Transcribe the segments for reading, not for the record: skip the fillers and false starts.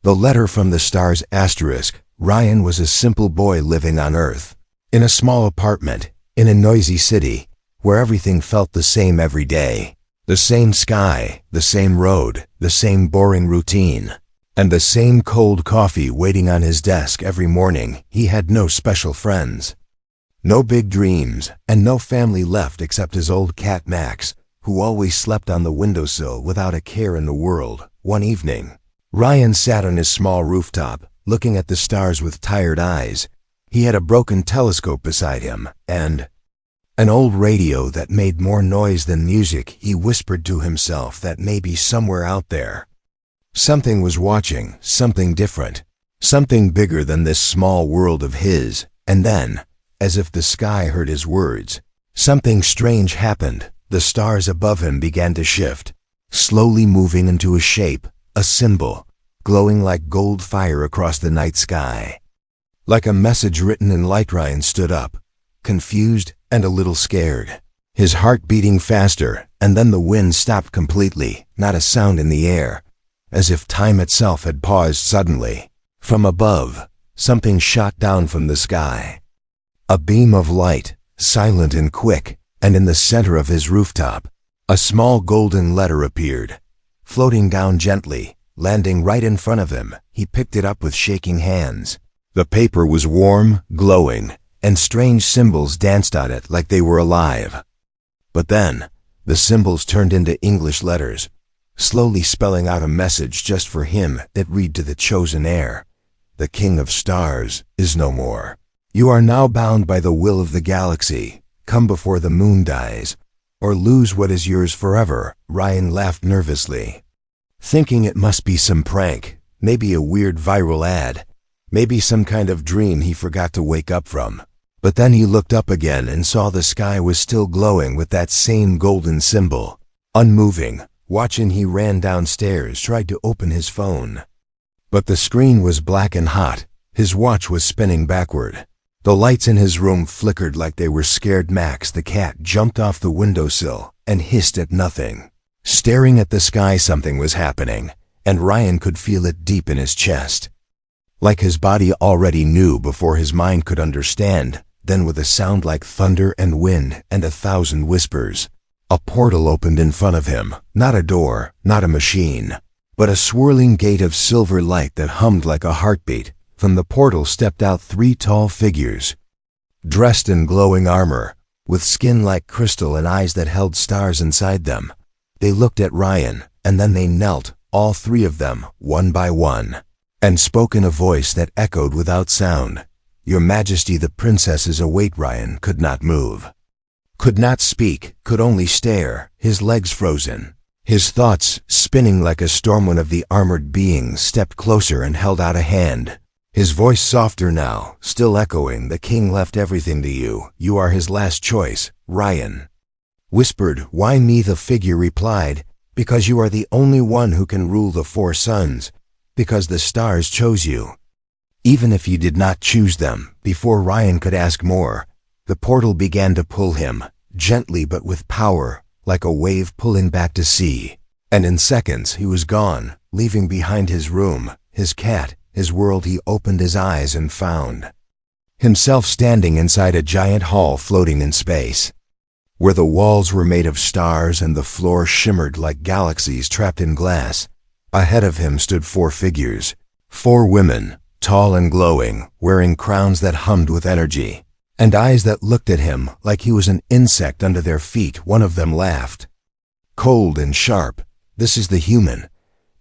The letter from the stars asterisk. Ryan was a simple boy living on Earth, in a small apartment, in a noisy city, where everything felt the same every day. The same sky, the same road, the same boring routine, and the same cold coffee waiting on his desk every morning. He had no special friends, no big dreams, and no family left except his old cat Max, who always slept on the windowsill without a care in the world. One evening, Ryan sat on his small rooftop, looking at the stars with tired eyes. He had a broken telescope beside him, and an old radio that made more noise than music. He whispered to himself that maybe somewhere out there, something was watching, something different, something bigger than this small world of his. And then, as if the sky heard his words, something strange happened. The stars above him began to shift, slowly moving into a shape, a symbol, glowing like gold fire across the night sky. Like a message written in light. Ryan stood up, confused and a little scared, his heart beating faster, and then the wind stopped completely, not a sound in the air, as if time itself had paused suddenly. From above, something shot down from the sky. A beam of light, silent and quick, and in the center of his rooftop, a small golden letter appeared, floating down gently, landing right in front of him. He picked it up with shaking hands. The paper was warm, glowing, and strange symbols danced on it like they were alive. But then, the symbols turned into English letters, slowly spelling out a message just for him. It read to the chosen heir: "The King of Stars is no more. You are now bound by the will of the galaxy. Come before the moon dies, or lose what is yours forever." Ryan laughed nervously, thinking it must be some prank, maybe a weird viral ad, maybe some kind of dream he forgot to wake up from. But then he looked up again and saw the sky was still glowing with that same golden symbol, unmoving. Watching, he ran downstairs, tried to open his phone. But the screen was black and hot. His watch was spinning backward. The lights in his room flickered like they were scared. Max, the cat, jumped off the windowsill and hissed at nothing. Staring at the sky, something was happening, and Ryan could feel it deep in his chest. Like his body already knew before his mind could understand. Then, with a sound like thunder and wind and 1,000 whispers, a portal opened in front of him. Not a door, not a machine, but a swirling gate of silver light that hummed like a heartbeat. From the portal stepped out 3 tall figures, dressed in glowing armor, with skin like crystal and eyes that held stars inside them. They looked at Ryan, and then they knelt, all 3 of them, one by one, and spoke in a voice that echoed without sound. "Your Majesty, the princesses await." Ryan could not move, could not speak, could only stare, his legs frozen, his thoughts spinning like a storm. One of the armored beings stepped closer and held out a hand, his voice softer now, still echoing. "The king left everything to you. You are his last choice." Ryan whispered, "Why me?" The figure replied, "Because you are the only one who can rule the 4 suns, because the stars chose you, even if you did not choose them." Before Ryan could ask more, the portal began to pull him, gently but with power, like a wave pulling back to sea. And in seconds he was gone, leaving behind his room, his cat, his world. He opened his eyes and found himself standing inside a giant hall floating in space, where the walls were made of stars and the floor shimmered like galaxies trapped in glass. Ahead of him stood 4 figures, 4 women, tall and glowing, wearing crowns that hummed with energy, and eyes that looked at him like he was an insect under their feet. One of them laughed, cold and sharp. "This is the human.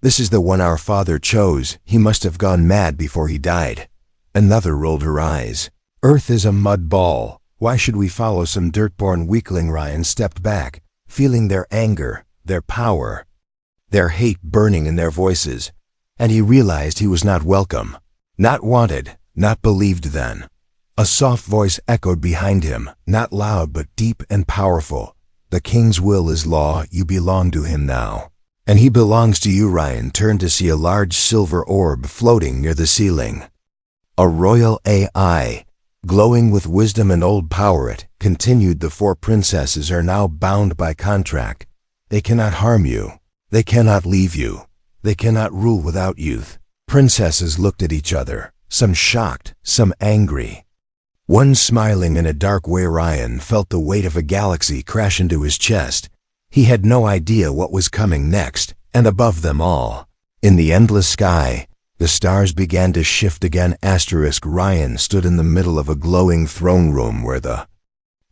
This is the one our father chose. He must have gone mad before he died." Another rolled her eyes. "Earth is a mud ball. Why should we follow some dirt-born weakling?" Ryan stepped back, feeling their anger, their power, their hate burning in their voices, and he realized he was not welcome, not wanted, not believed. Then a soft voice echoed behind him, not loud but deep and powerful. "The king's will is law. You belong to him now, and he belongs to you." Ryan turned to see a large silver orb floating near the ceiling. A royal AI, glowing with wisdom and old power. It continued, "The 4 princesses are now bound by contract. They cannot harm you. They cannot leave you. They cannot rule without youth. princesses looked at each other, some shocked, some angry. One smiling in a dark way. Ryan felt the weight of a galaxy crash into his chest. He had no idea what was coming next, and above them all, in the endless sky, the stars began to shift again. Ryan stood in the middle of a glowing throne room where the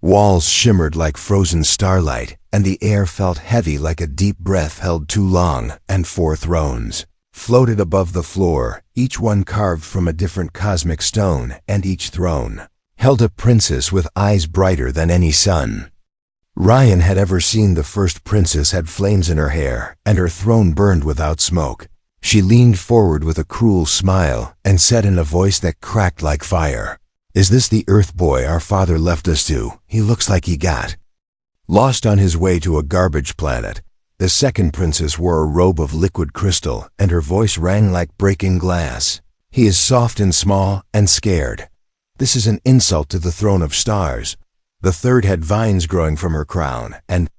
walls shimmered like frozen starlight, and the air felt heavy like a deep breath held too long, and 4 thrones floated above the floor, each one carved from a different cosmic stone, and each throne held a princess with eyes brighter than any sun. Ryan had ever seen. The first princess had flames in her hair, and her throne burned without smoke. She leaned forward with a cruel smile and said in a voice that cracked like fire, "Is this the Earth boy our father left us to? He looks like he got lost on his way to a garbage planet." The second princess wore a robe of liquid crystal, and her voice rang like breaking glass. "He is soft and small and scared. This is an insult to the throne of stars." The third had vines growing from her crown, and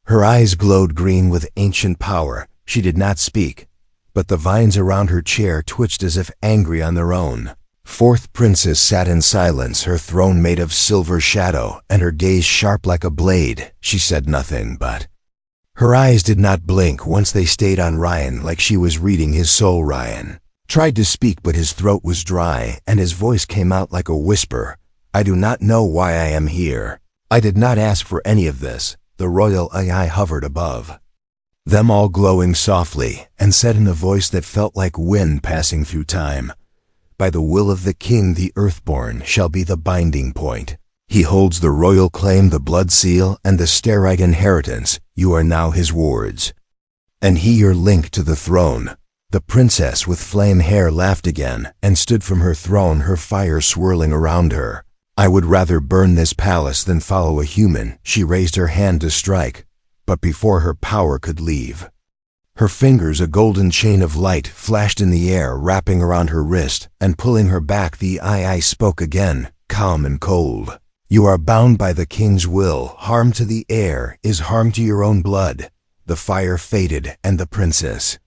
her eyes glowed green with ancient power. She did not speak, but the vines around her chair twitched as if angry on their own. Fourth princess sat in silence, her throne made of silver shadow, and her gaze sharp like a blade. She said nothing, but her eyes did not blink once they stayed on Ryan like she was reading his soul. Ryan tried to speak, but his throat was dry, and his voice came out like a whisper. "I do not know why I am here. I did not ask for any of this." The royal AI hovered above them all, glowing softly, and said in a voice that felt like wind passing through time, "By the will of the king, the Earthborn shall be the binding point. He holds the royal claim, the blood seal, and the starite inheritance. You are now his wards, and he your link to the throne." The princess with flame hair laughed again and stood from her throne, her fire swirling around her. "I would rather burn this palace than follow a human." She raised her hand to strike, but before her power could leave her fingers, a golden chain of light flashed in the air, wrapping around her wrist and pulling her back. The AI spoke again, calm and cold. "You are bound by the king's will. Harm to the air is harm to your own blood." The fire faded, and the princess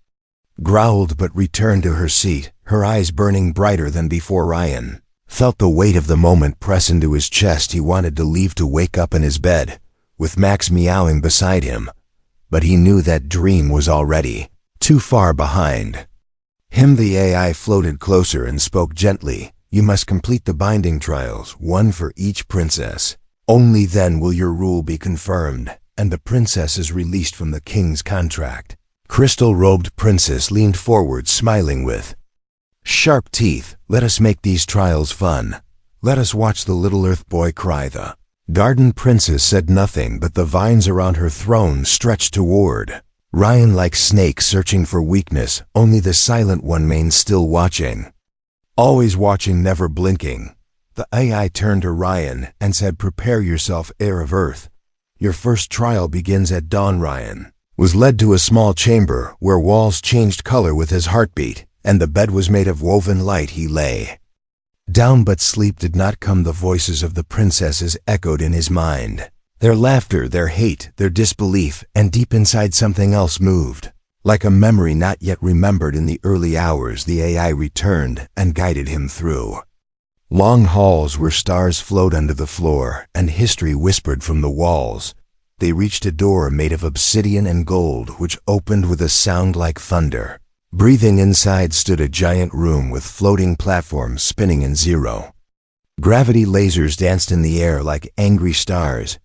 growled but returned to her seat, her eyes burning brighter than before. Ryan felt the weight of the moment press into his chest. He wanted to leave, to wake up in his bed, with Max meowing beside him, but he knew that dream was already too far behind him. The AI floated closer and spoke gently. "You must complete the binding trials, one for each princess. Only then will your rule be confirmed, and the princess is released from the king's contract." Crystal-robed princess leaned forward, smiling with sharp teeth. "Let us make these trials fun. Let us watch the little Earth boy cry." The garden princess said nothing, but the vines around her throne stretched toward Ryan like snakes searching for weakness. Only the silent one remained still, watching, always watching, never blinking. The AI turned to Ryan and said, "Prepare yourself, heir of Earth. Your first trial begins at dawn." Ryan was led to a small chamber where walls changed color with his heartbeat, and the bed was made of woven light. He lay down, but sleep did not come. The voices of the princesses echoed in his mind, their laughter, their hate, their disbelief, and deep inside something else moved. Like a memory not yet remembered. In the early hours, the AI returned and guided him through long halls where stars flowed under the floor and history whispered from the walls. They reached a door made of obsidian and gold, which opened with a sound like thunder. Breathing inside stood a giant room with floating platforms spinning in zero gravity. Lasers danced in the air like angry stars,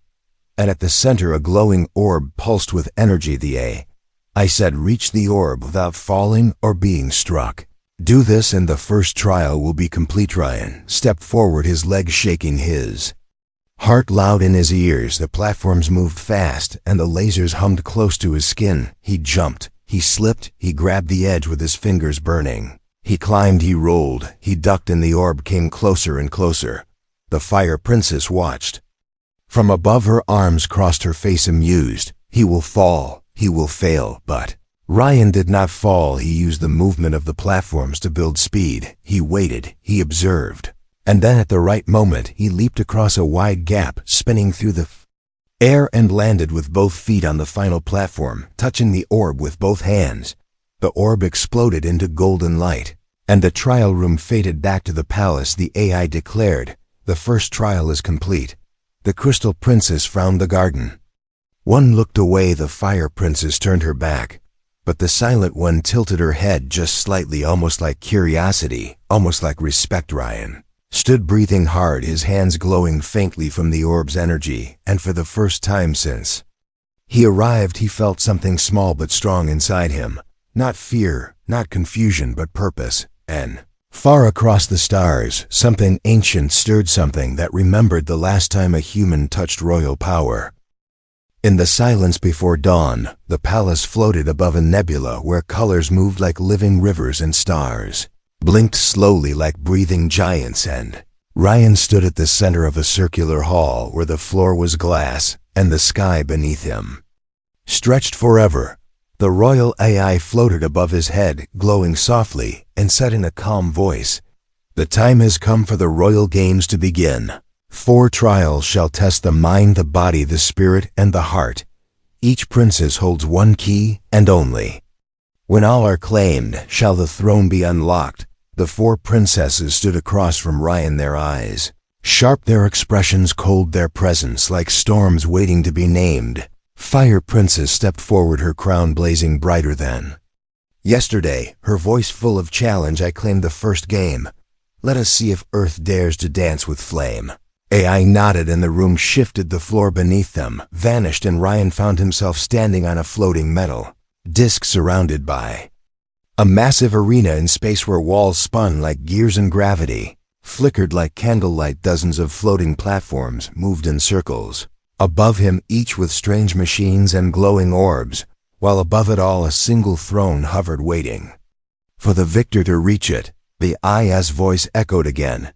and at the center a glowing orb pulsed with energy. The AI said, "Reach the orb without falling or being struck. Do this and the first trial will be complete." Ryan stepped forward, his legs shaking, his heart loud in his ears. The platforms moved fast, and the lasers hummed close to his skin. He jumped, he slipped, he grabbed the edge with his fingers burning. He climbed, he rolled, he ducked, and the orb came closer and closer. The fire princess watched from above, her arms crossed, her face amused. "He will fall, he will fail." But Ryan did not fall. He used the movement of the platforms to build speed. He waited, he observed. And then at the right moment, he leaped across a wide gap, spinning through the air, and landed with both feet on the final platform, touching the orb with both hands. The orb exploded into golden light. And the trial room faded back to the palace. The AI declared, "The first trial is complete." The Crystal Princess frowned. The garden. One looked away. The Fire Princess turned her back. But the Silent One tilted her head just slightly, almost like curiosity, almost like respect. Ryan stood breathing hard, his hands glowing faintly from the orb's energy, and for the first time since he arrived, he felt something small but strong inside him. Not fear, not confusion, but purpose. And far across the stars, something ancient stirred, something that remembered the last time a human touched royal power. In the silence before dawn, the palace floated above a nebula where colors moved like living rivers and stars blinked slowly like breathing giants, and Ryan stood at the center of a circular hall where the floor was glass and the sky beneath him stretched forever. The royal AI floated above his head, glowing softly, and said in a calm voice, "The time has come for the royal games to begin. 4 trials shall test the mind, the body, the spirit, and the heart. Each princess holds one key, and only when all are claimed shall the throne be unlocked." The 4 princesses stood across from Ryan, their eyes sharp, their expressions cold, their presence like storms waiting to be named. Fire Princess stepped forward, her crown blazing brighter than yesterday, her voice full of challenge. "I claim the first game. Let us see if Earth dares to dance with flame." AI nodded, and the room shifted. The floor beneath them vanished, and Ryan found himself standing on a floating metal disc surrounded by a massive arena in space where walls spun like gears and gravity flickered like candlelight. Dozens of floating platforms moved in circles above him, each with strange machines and glowing orbs, while above it all a single throne hovered, waiting for the victor to reach it. The AI's voice echoed again.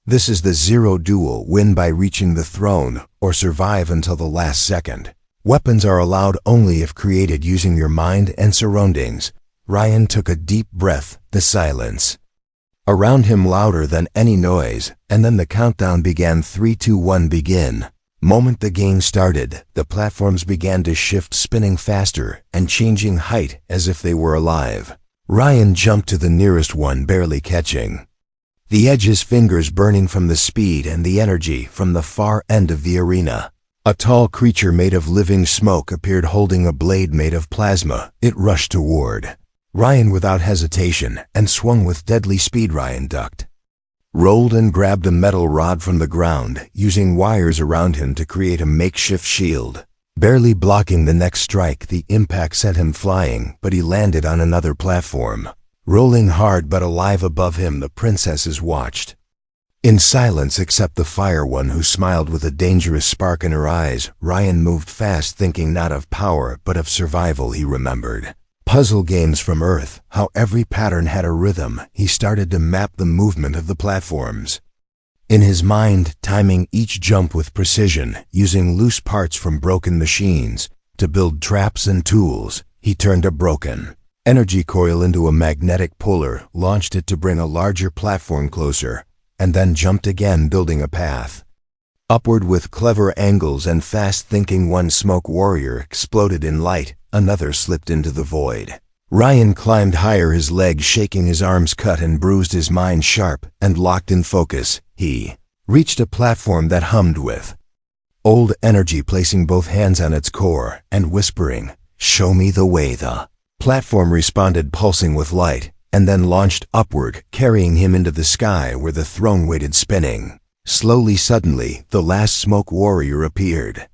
"This is the zero duel. Win by reaching the throne, or survive until the last second. Weapons are allowed only if created using your mind and surroundings." Ryan took a deep breath, the silence around him louder than any noise, and then the countdown began. 3, 2, 1, begin. Moment the game started, the platforms began to shift, spinning faster and changing height as if they were alive. Ryan jumped to the nearest one, barely catching the edge, his fingers burning from the speed and the energy. From the far end of the arena, a tall creature made of living smoke appeared, holding a blade made of plasma. It rushed toward Ryan without hesitation and swung with deadly speed. Ryan ducked, rolled, and grabbed a metal rod from the ground, using wires around him to create a makeshift shield. Barely blocking the next strike, the impact sent him flying, but he landed on another platform. Rolling hard but alive above him, the princesses watched in silence, except the Fire One, who smiled with a dangerous spark in her eyes. Ryan moved fast, thinking not of power but of survival. He remembered puzzle games from Earth, how every pattern had a rhythm. He started to map the movement of the platforms in his mind, timing each jump with precision, using loose parts from broken machines to build traps and tools. He turned a broken energy coil into a magnetic puller, launched it to bring a larger platform closer, and then jumped again, building a path upward with clever angles and fast thinking. One smoke warrior exploded in light, another slipped into the void. Ryan climbed higher, his legs shaking, his arms cut and bruised, his mind sharp and locked in focus. He reached a platform that hummed with old energy, placing both hands on its core and whispering, "Show me the way." The platform responded, pulsing with light, and then launched upward, carrying him into the sky where the throne waited, spinning slowly. Suddenly, the last smoke warrior appeared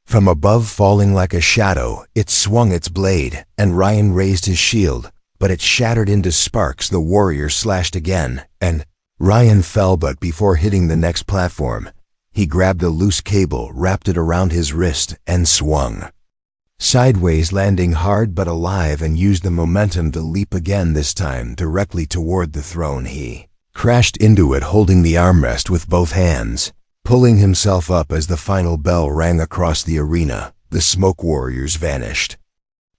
from above, falling like a shadow. It swung its blade, and Ryan raised his shield, but it shattered into sparks. The warrior slashed again, and Ryan fell, but before hitting the next platform, he grabbed a loose cable, wrapped it around his wrist, and swung sideways, landing hard but alive, and used the momentum to leap again, this time directly toward the throne. He crashed into it, holding the armrest with both hands, pulling himself up as the final bell rang across the arena. The smoke warriors vanished.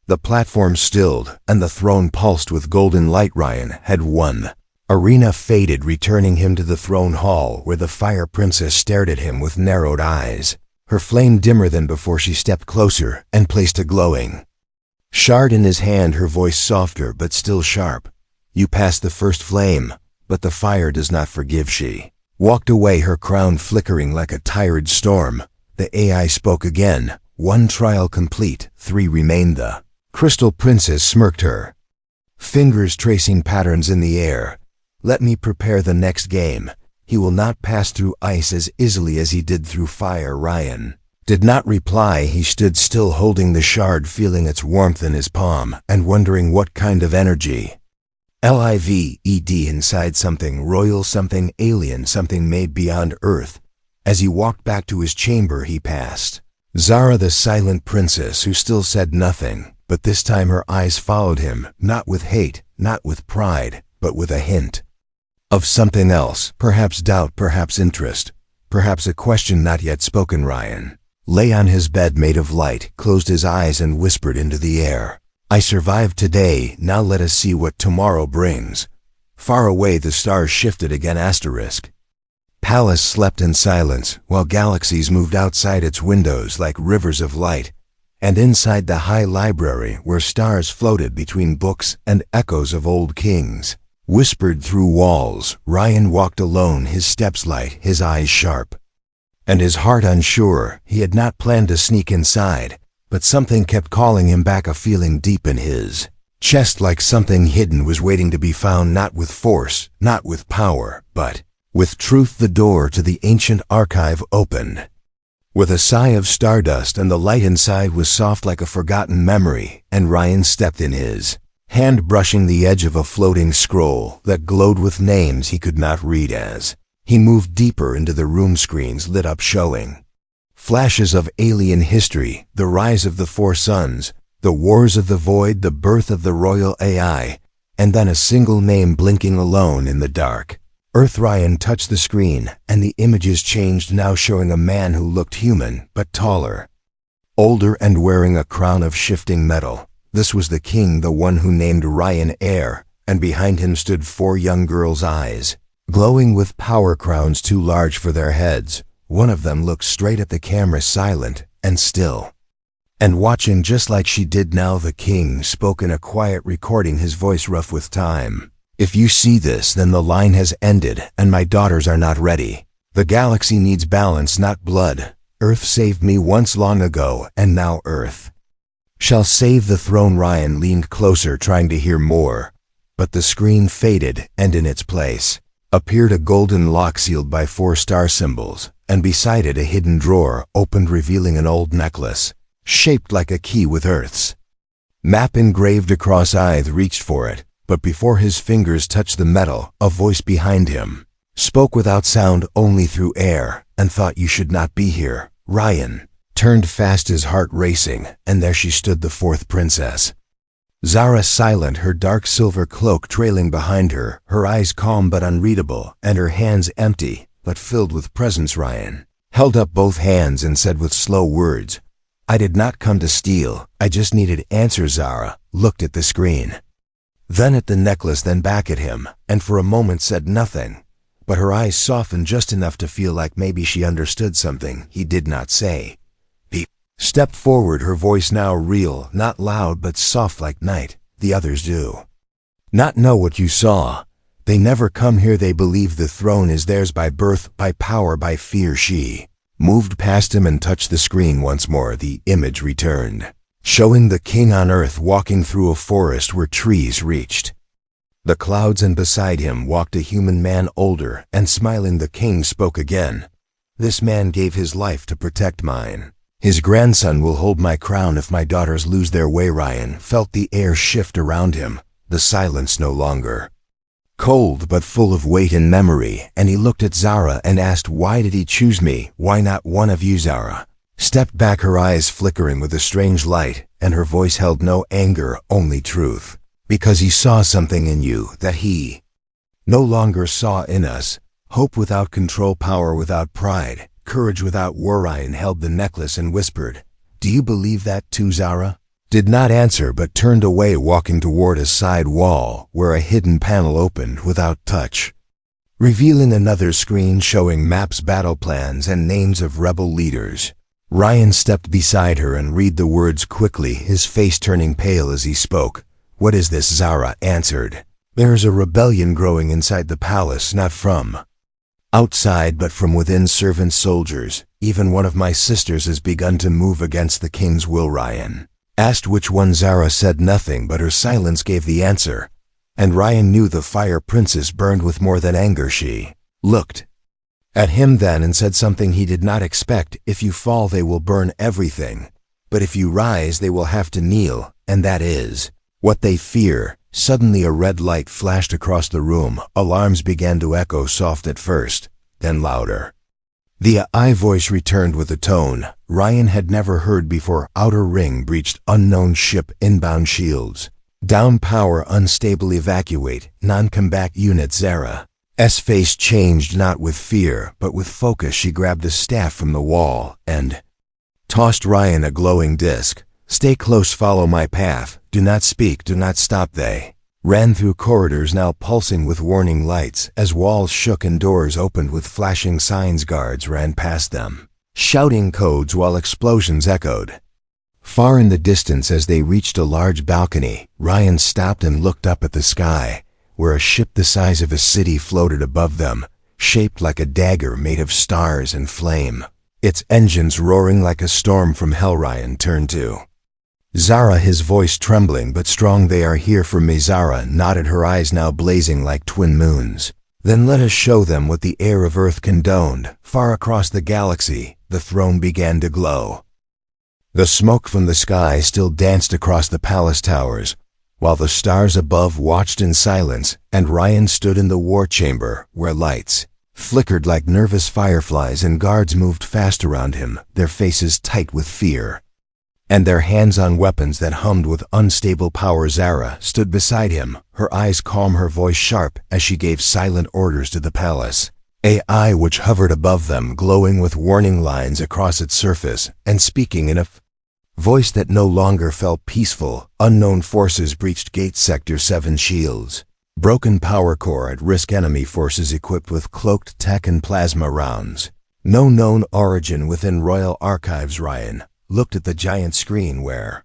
The platform stilled, and the throne pulsed with golden light. Ryan had won. Arena faded, returning him to the throne hall, where the Fire Princess stared at him with narrowed eyes, her flame dimmer than before. She stepped closer and placed a glowing shard in his hand, her voice softer but still sharp. You passed the first flame, but the fire does not forgive. She walked away, her crown flickering like a tired storm. The AI spoke again. 1 trial complete, 3 remained. The crystal princess smirked, her fingers tracing patterns in the air. Let me prepare the next game. He will not pass through ice as easily as he did through fire. Ryan did not reply. He stood still, holding the shard, feeling its warmth in his palm, and wondering what kind of energy. Lived inside, something royal, something alien, something made beyond Earth. As he walked back to his chamber, he passed Zara, the silent princess, who still said nothing, but this time her eyes followed him, not with hate, not with pride, but with a hint of something else, perhaps doubt, perhaps interest, perhaps a question not yet spoken. Ryan lay on his bed made of light, closed his eyes and whispered into the air, I survived today, now let us see what tomorrow brings. Far away the stars shifted again. Palace slept in silence, while galaxies moved outside its windows like rivers of light. And inside the high library, where stars floated between books and echoes of old kings whispered through walls, Ryan walked alone, his steps light, his eyes sharp, and his heart unsure. He had not planned to sneak inside, but something kept calling him back, a feeling deep in his chest, like something hidden was waiting to be found, not with force, not with power, but with truth. The door to the ancient archive opened with a sigh of stardust, and the light inside was soft like a forgotten memory, and Ryan stepped in, his hand brushing the edge of a floating scroll that glowed with names he could not read. As he moved deeper into the room, screens lit up, showing flashes of alien history, the rise of the 4 suns, the wars of the void, the birth of the royal AI, and then a single name blinking alone in the dark. Earth. Ryan touched the screen, and the images changed, now showing a man who looked human, but taller, older, and wearing a crown of shifting metal. This was the king, the one who named Ryan heir, and behind him stood 4 young girls, eyes glowing with power, crowns too large for their heads. One of them looked straight at the camera, silent and still, and watching just like she did now. The king spoke in a quiet recording, his voice rough with time. If you see this, then the line has ended, and my daughters are not ready. The galaxy needs balance, not blood. Earth saved me once long ago, and now Earth shall save the throne. Ryan leaned closer, trying to hear more, but the screen faded, and in its place appeared a golden lock sealed by 4 star symbols, and beside it a hidden drawer opened, revealing an old necklace shaped like a key with Earth's map engraved across. Eye reached for it, but before his fingers touched the metal, a voice behind him spoke without sound, only through air, and thought you should not be here. Ryan turned fast, his heart racing, and there she stood, the 4th princess. Zara, silent, her dark silver cloak trailing behind her, her eyes calm but unreadable, and her hands empty but filled with presence. Ryan held up both hands and said with slow words, I did not come to steal, I just needed answers. Zara looked at the screen, then at the necklace, then back at him, and for a moment said nothing, but her eyes softened just enough to feel like maybe she understood something he did not say. He stepped forward, her voice now real, not loud but soft like night. The others do not know what you saw. They never come here. They believe the throne is theirs by birth, by power, by fear. She moved past him and touched the screen once more. The image returned, showing the king on Earth walking through a forest where trees reached the clouds, and beside him walked a human man, older and smiling. The king spoke again. This man gave his life to protect mine. His grandson will hold my crown if my daughters lose their way. Ryan felt the air shift around him, the silence no longer cold but full of weight and memory, and he looked at Zara and asked, why did he choose me? Why not one of you? Zara stepped back, her eyes flickering with a strange light, and her voice held no anger, only truth. Because he saw something in you that he no longer saw in us. Hope without control, power without pride, courage without war. Ryan held the necklace and whispered, do you believe that too? Zara did not answer but turned away, walking toward a side wall where a hidden panel opened without touch, revealing another screen showing maps, battle plans, and names of rebel leaders. Ryan stepped beside her and read the words quickly, his face turning pale as he spoke. What is this? Zara answered, There is a rebellion growing inside the palace, not from outside but from within. Servant soldiers, even one of my sisters has begun to move against the king's will. Ryan asked which one. Zara said nothing, but her silence gave the answer, and Ryan knew the fire princess burned with more than anger. She looked at him then and said something he did not expect. If you fall, they will burn everything, but if you rise, they will have to kneel, and that is what they fear. Suddenly a red light flashed across the room. Alarms began to echo, soft at first, then louder. The I voice returned with a tone Ryan had never heard before. Outer ring breached, unknown ship inbound, shields down, power unstable, evacuate non-combat unit. Zara's face changed, not with fear, but with focus. She grabbed a staff from the wall and tossed Ryan a glowing disc. Stay close, follow my path, do not speak, do not stop. They ran through corridors now pulsing with warning lights. As walls shook and doors opened with flashing signs, guards ran past them, shouting codes while explosions echoed far in the distance. As they reached a large balcony, Ryan stopped and looked up at the sky, where a ship the size of a city floated above them, shaped like a dagger made of stars and flame, its engines roaring like a storm from hell. Ryan turned to Zara, his voice trembling but strong. They are here for me. Zara nodded, her eyes now blazing like twin moons. Then let us show them what the air of Earth condoned. Far across the galaxy, the throne began to glow. The smoke from the sky still danced across the palace towers, while the stars above watched in silence, and Ryan stood in the war chamber, where lights flickered like nervous fireflies and guards moved fast around him, their faces tight with fear, and their hands on weapons that hummed with unstable power. Zara stood beside him, her eyes calm, her voice sharp, as she gave silent orders to the palace AI, which hovered above them, glowing with warning lines across its surface, and speaking in a voice that no longer felt peaceful. Unknown forces breached Gate Sector 7, shields broken, power core at risk, enemy forces equipped with cloaked tech and plasma rounds. No known origin within Royal Archives. Ryan looked at the giant screen where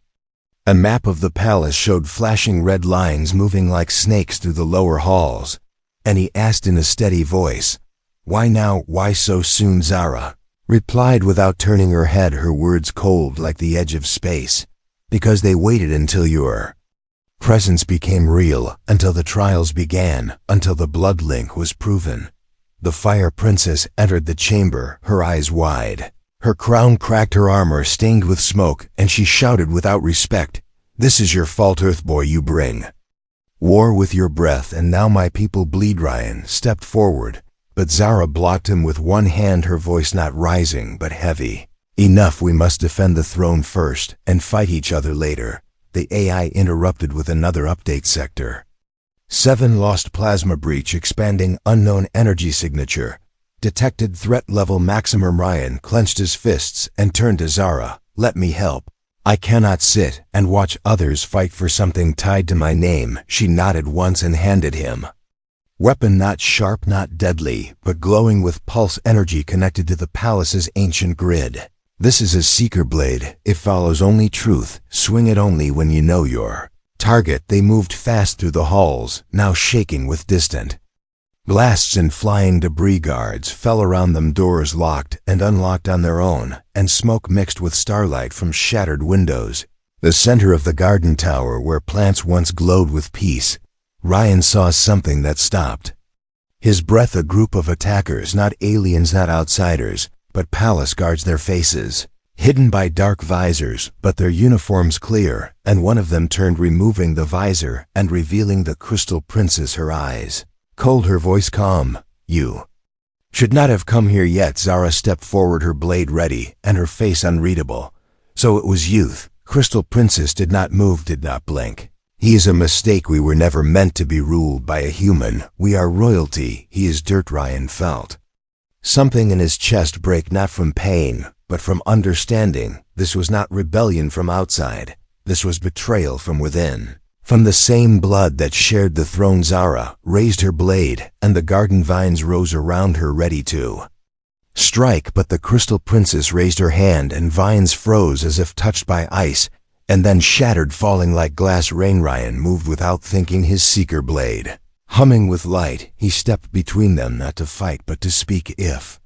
a map of the palace showed flashing red lines moving like snakes through the lower halls, and he asked in a steady voice, "Why now? Why so soon?" Zara replied without turning her head, her words cold like the edge of space, "Because they waited until your presence became real, until the trials began, until the blood link was proven." The Fire Princess entered the chamber, her eyes wide. Her crown cracked, her armor stained with smoke, and she shouted without respect, "This is your fault, Earthboy. You bring war with your breath, and now my people bleed." Ryan stepped forward, but Zara blocked him with one hand, her voice not rising but heavy. "Enough, we must defend the throne first, and fight each other later." The AI interrupted with another update. Sector 7 lost plasma breach, expanding, unknown energy signature detected, threat level maximum. Ryan clenched his fists and turned to Zara. "Let me help. I cannot sit and watch others fight for something tied to my name." She nodded once and handed him weapon, not sharp, not deadly, but glowing with pulse energy connected to the palace's ancient grid. "This is a seeker blade. It follows only truth. Swing it only when you know your target." They moved fast through the halls, now shaking with distant blasts and flying debris. Guards fell around them, doors locked and unlocked on their own, and smoke mixed with starlight from shattered windows. The center of the garden tower, where plants once glowed with peace, Ryan saw something that stopped his breath. A group of attackers, not aliens, not outsiders, but palace guards, their faces hidden by dark visors, but their uniforms clear, and one of them turned, removing the visor and revealing the Crystal Princess, her eyes cold, her voice calm. "You should not have come here yet." Zara stepped forward, her blade ready and her face unreadable. "So it was youth." Crystal Princess did not move, did not blink. "He is a mistake. We were never meant to be ruled by a human. We are royalty. He is dirt." Ryan felt something in his chest break, not from pain, but from understanding. This was not rebellion from outside. This was betrayal from within. From the same blood that shared the throne. Zara raised her blade, and the garden vines rose around her, ready to strike, but the Crystal Princess raised her hand, and vines froze as if touched by ice, and then shattered, falling like glass rain. Ryan moved without thinking, his seeker blade humming with light. He stepped between them, not to fight but to speak. If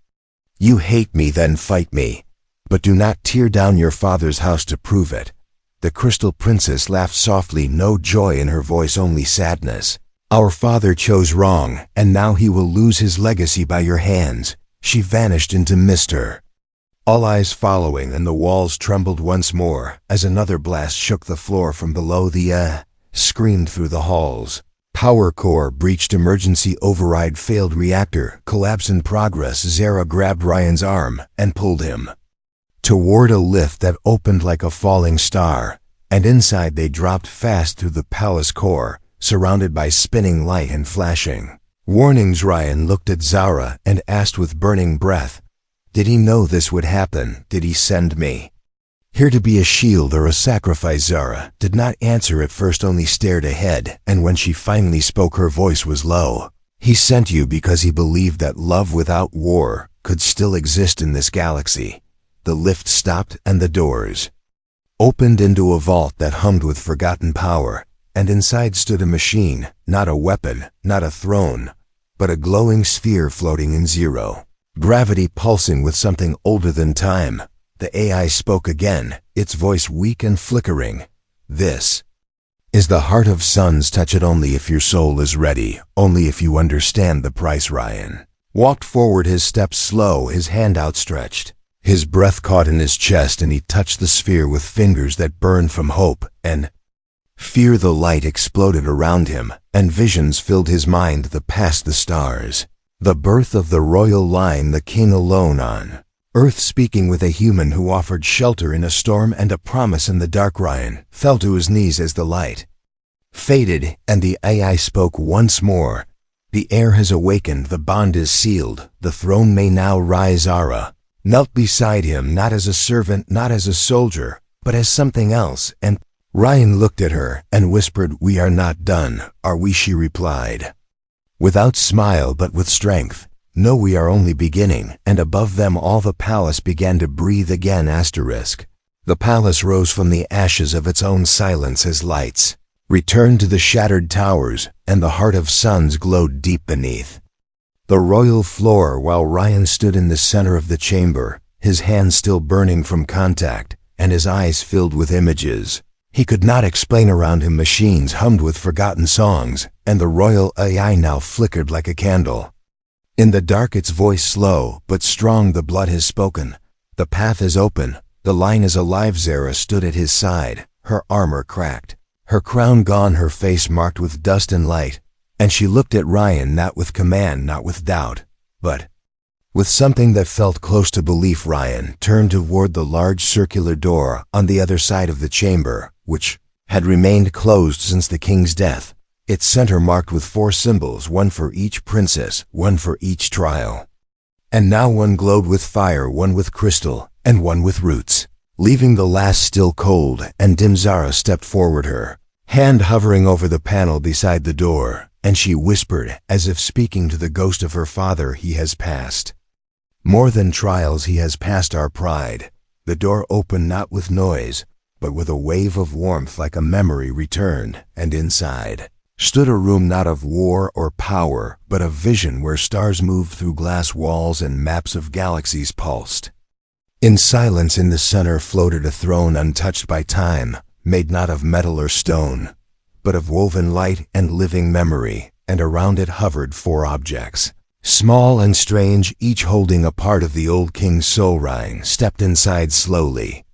you hate me, then fight me, but do not tear down your father's house to prove it. The crystal princess laughed softly, no joy in her voice, only sadness. Our father chose wrong, and now he will lose his legacy by your hands. She vanished into Mr. All eyes following, and the walls trembled once more as another blast shook the floor from below. The screamed through the halls. Power core breached, emergency override failed, reactor collapse in progress. Zara grabbed Ryan's arm and pulled him toward a lift that opened like a falling star, and inside they dropped fast through the palace core, surrounded by spinning light and flashing warnings. Ryan looked at Zara and asked with burning breath, did he know this would happen? Did he send me here to be a shield or a sacrifice? Zara did not answer at first, only stared ahead, and when she finally spoke, her voice was low. He sent you because he believed that love without war could still exist in this galaxy. The lift stopped and the doors opened into a vault that hummed with forgotten power, and inside stood a machine, not a weapon, not a throne, but a glowing sphere floating in zero gravity, pulsing with something older than time. The AI spoke again, its voice weak and flickering. This is the heart of suns. Touch it only if your soul is ready, only if you understand the price. Ryan walked forward, his steps slow, his hand outstretched. His breath caught in his chest, and he touched the sphere with fingers that burned from hope and fear. The light exploded around him, and visions filled his mind, the past, the stars, the birth of the royal line, the king alone on Earth speaking with a human who offered shelter in a storm and a promise in the dark. Ryan fell to his knees as the light faded, and the AI spoke once more. The air has awakened, the bond is sealed, the throne may now rise. Zara knelt beside him, not as a servant, not as a soldier, but as something else, and Ryan looked at her and whispered, we are not done, are we? She replied, without smile but with strength, no, we are only beginning. And above them all the palace began to breathe again. The palace rose from the ashes of its own silence as lights returned to the shattered towers, and the heart of suns glowed deep beneath the royal floor, while Ryan stood in the center of the chamber, his hands still burning from contact, and his eyes filled with images he could not explain. Around him machines hummed with forgotten songs, and the royal AI now flickered like a candle. In the dark, its voice slow but strong, the blood has spoken, the path is open, the line is alive. Zara stood at his side, her armor cracked, her crown gone, her face marked with dust and light, and she looked at Ryan not with command, not with doubt, but with something that felt close to belief. Ryan turned toward the large circular door on the other side of the chamber, which had remained closed since the king's death, its center marked with 4 symbols, one for each princess, one for each trial. And now one glowed with fire, one with crystal, and one with roots, leaving the last still cold and dim. Zara stepped forward, her hand hovering over the panel beside the door, and she whispered, as if speaking to the ghost of her father, he has passed more than trials, he has passed our pride. The door opened not with noise, but with a wave of warmth, like a memory returned, and inside stood a room not of war or power, but of vision, where stars moved through glass walls and maps of galaxies pulsed. In silence, in the center floated a throne untouched by time, made not of metal or stone, but of woven light and living memory, and around it hovered 4 objects, small and strange, each holding a part of the old king's soul. Ryan stepped inside slowly,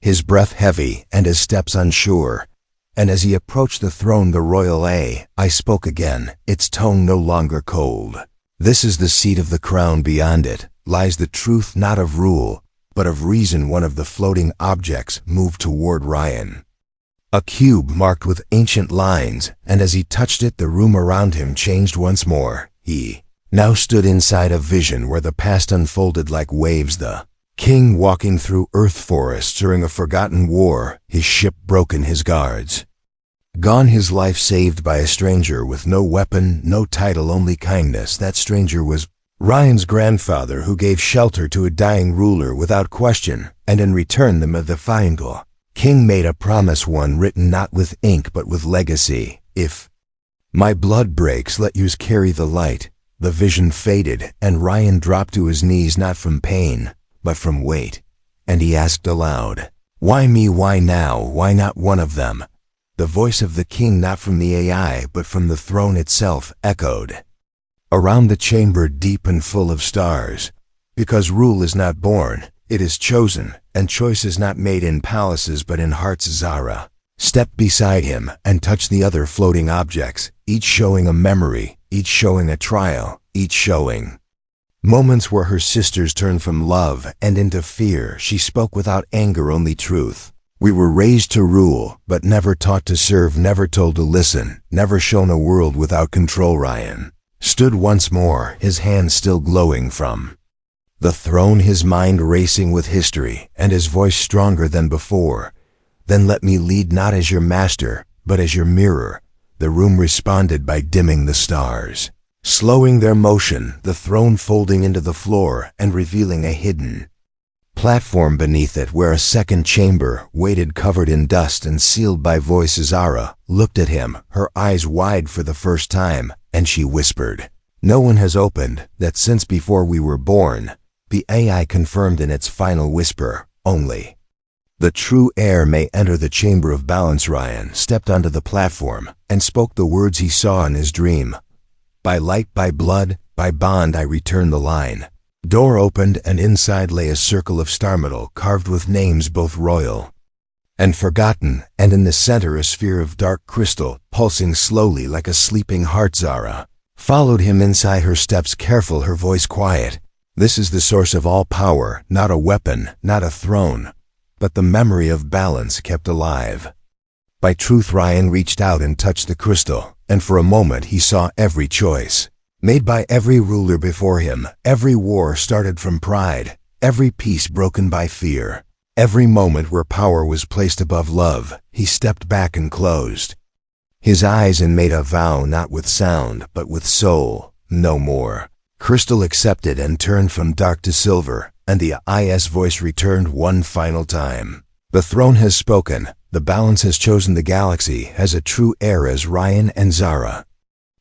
his breath heavy and his steps unsure, and as he approached the throne, the royal AI spoke again, its tone no longer cold. This is the seat of the crown. Beyond it lies the truth, not of rule, but of reason. One of the floating objects moved toward Ryan, a cube marked with ancient lines, and as he touched it, the room around him changed once more. He now stood inside a vision where the past unfolded like waves, the king walking through earth forests during a forgotten war, his ship broken, his guards gone, his life saved by a stranger with no weapon, no title, only kindness. That stranger was Ryan's grandfather, who gave shelter to a dying ruler without question, and in return the final King made a promise, one written not with ink but with legacy. If my blood breaks, let yours carry the light. The vision faded, and Ryan dropped to his knees, not from pain, but from weight. And he asked aloud, "Why me? Why now? Why not one of them?" The voice of the king, not from the AI, but from the throne itself, echoed around the chamber, deep and full of stars. Because rule is not born, it is chosen, and choice is not made in palaces but in hearts. Zara stepped beside him and touched the other floating objects, each showing a memory, each showing a trial, each showing moments where her sisters turned from love and into fear. She spoke without anger, only truth. We were raised to rule, but never taught to serve, never told to listen, never shown a world without control. Ryan stood once more, his hands still glowing from the throne, his mind racing with history, and his voice stronger than before. "Then let me lead, not as your master, but as your mirror." The room responded by dimming the stars, slowing their motion, the throne folding into the floor and revealing a hidden platform beneath it, where a second chamber waited, covered in dust and sealed by voices. Zara looked at him, her eyes wide for the first time, and she whispered, "No one has opened that since before we were born." The AI confirmed in its final whisper, "Only the true heir may enter the chamber of balance." Ryan stepped onto the platform and spoke the words he saw in his dream. "By light, by blood, by bond I return the line." Door opened, and inside lay a circle of star metal carved with names both royal and forgotten, and in the center a sphere of dark crystal pulsing slowly like a sleeping heart. Zara followed him inside, her steps careful, her voice quiet. "This is the source of all power, not a weapon, not a throne, but the memory of balance kept alive by truth." Ryan reached out and touched the crystal, and for a moment he saw every choice made by every ruler before him, every war started from pride, every peace broken by fear, every moment where power was placed above love. He stepped back and closed his eyes and made a vow, not with sound, but with soul. No more. Crystal accepted and turned from dark to silver, and the IS voice returned one final time. "The throne has spoken, the balance has chosen the galaxy as a true heir." As Ryan and Zara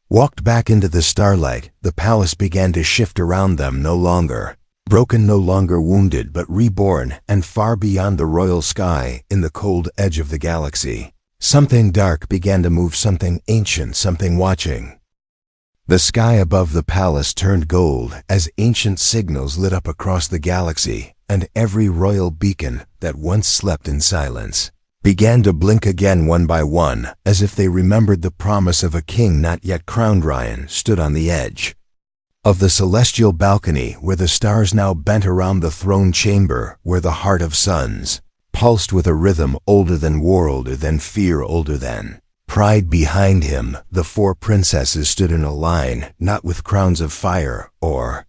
walked back into the starlight, the palace began to shift around them, no longer broken, no longer wounded, but reborn, and far beyond the royal sky, in the cold edge of the galaxy, something dark began to move, something ancient, something watching. The sky above the palace turned gold as ancient signals lit up across the galaxy, and every royal beacon that once slept in silence began to blink again, one by one, as if they remembered the promise of a king not yet crowned. Ryan stood on the edge of the celestial balcony, where the stars now bent around the throne chamber, where the heart of suns pulsed with a rhythm older than war, older than fear, older than pride. Behind him, the four princesses stood in a line, not with crowns of fire or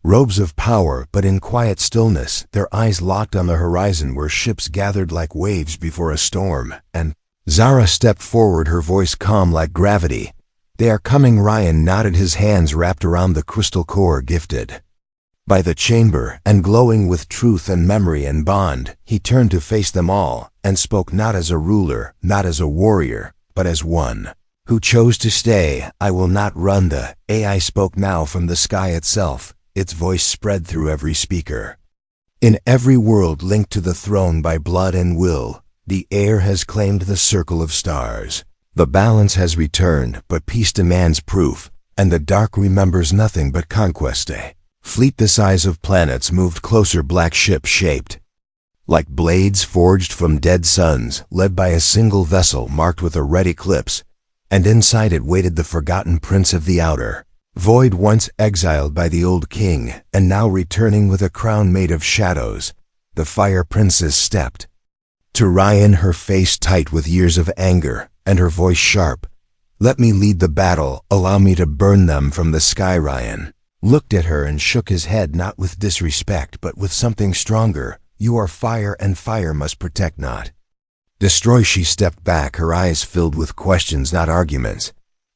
robes of power, but in quiet stillness, their eyes locked on the horizon where ships gathered like waves before a storm. And Zara stepped forward, her voice calm like gravity. "They are coming." Ryan nodded, his hands wrapped around the crystal core gifted by the chamber, and glowing with truth and memory and bond. He turned to face them all, and spoke not as a ruler, not as a warrior, but as one who chose to stay. "I will not run." The AI spoke now from the sky itself. Its voice spread through every speaker. "In every world linked to the throne by blood and will, the heir has claimed the circle of stars. The balance has returned, but peace demands proof, and the dark remembers nothing but conquest." A fleet the size of planets moved closer, black ships shaped like blades forged from dead suns, led by a single vessel marked with a red eclipse, and inside it waited the forgotten prince of the outer void, once exiled by the old king, and now returning with a crown made of shadows. The fire princess stepped to Ryan, her face tight with years of anger, and her voice sharp. "Let me lead the battle, allow me to burn them from the sky." Ryan looked at her and shook his head, not with disrespect, but with something stronger. "You are fire, and fire must protect, not destroy." She stepped back, her eyes filled with questions, not arguments.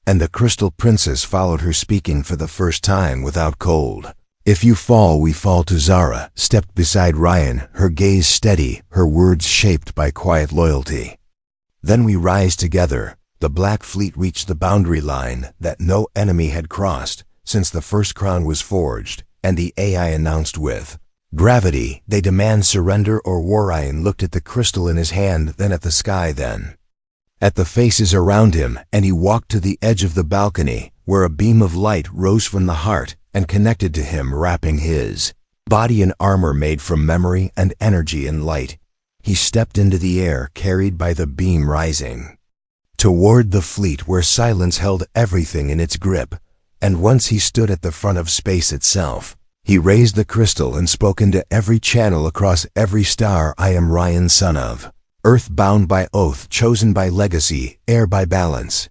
And the crystal princess followed her, speaking for the first time without cold. If you fall, we fall too. Zara stepped beside Ryan, her gaze steady, her words shaped by quiet loyalty. Then we rise together. The Black Fleet reached the boundary line that no enemy had crossed since the first crown was forged, and the AI announced with gravity, they demand surrender or war. Ryan looked at the crystal in his hand, then at the sky, then at the faces around him, and he walked to the edge of the balcony, where a beam of light rose from the heart and connected to him, wrapping his body in armor made from memory and energy and light. He stepped into the air, carried by the beam rising toward the fleet where silence held everything in its grip, and once he stood at the front of space itself. He raised the crystal and spoke into every channel across every star. I am Ryan, son of Earth, bound by oath, chosen by legacy, heir by balance,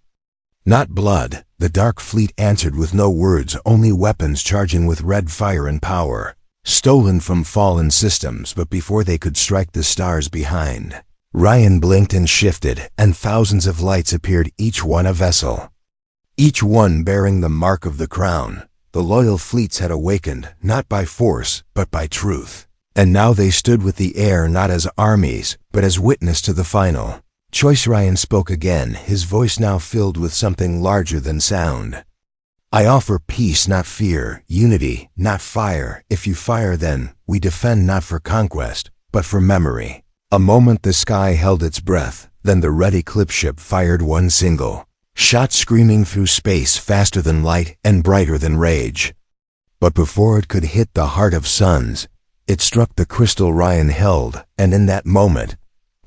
not blood. The Dark Fleet answered with no words, only weapons charging with red fire and power, stolen from fallen systems. But before they could strike the stars behind, Ryan blinked and shifted, and thousands of lights appeared, each one a vessel, each one bearing the mark of the crown. The loyal fleets had awakened, not by force, but by truth. And now they stood with the air, not as armies, but as witness to the final choice. Ryan spoke again, his voice now filled with something larger than sound. I offer peace, not fear, unity, not fire. If you fire, then we defend, not for conquest, but for memory. A moment the sky held its breath, then the red eclipse ship fired one single shot, screaming through space, faster than light and brighter than rage. But before it could hit the heart of suns, it struck the crystal Ryan held, and in that moment,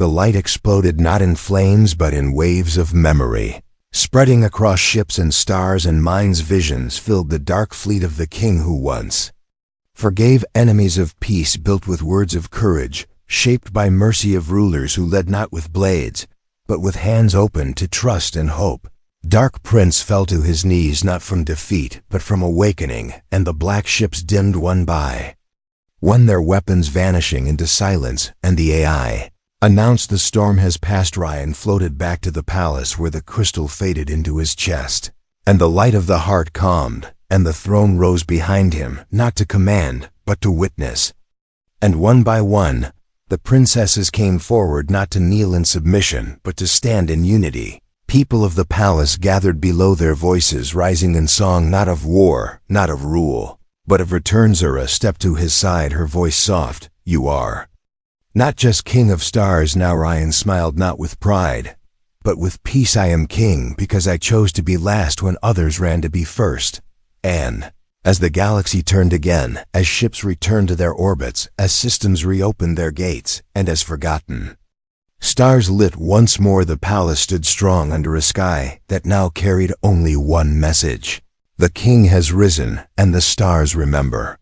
the light exploded, not in flames but in waves of memory, spreading across ships and stars and minds. Visions filled the Dark Fleet of the king who once forgave enemies, of peace built with words of courage, shaped by mercy, of rulers who led not with blades, but with hands open to trust and hope. Dark Prince fell to his knees, not from defeat, but from awakening, and the black ships dimmed one by one, their weapons vanishing into silence, and the AI announced the storm has passed. Ryan floated back to the palace, where the crystal faded into his chest, and the light of the heart calmed, and the throne rose behind him, not to command, but to witness. And one by one, the princesses came forward, not to kneel in submission, but to stand in unity. People of the palace gathered below, their voices rising in song, not of war, not of rule, but of return. Zara stepped to his side, her voice soft. You are not just king of stars now. Ryan smiled, not with pride, but with peace. I am king because I chose to be last when others ran to be first. And as the galaxy turned again, as ships returned to their orbits, as systems reopened their gates, and as forgotten stars lit once more, the palace stood strong under a sky that now carried only one message. The king has risen, and the stars remember.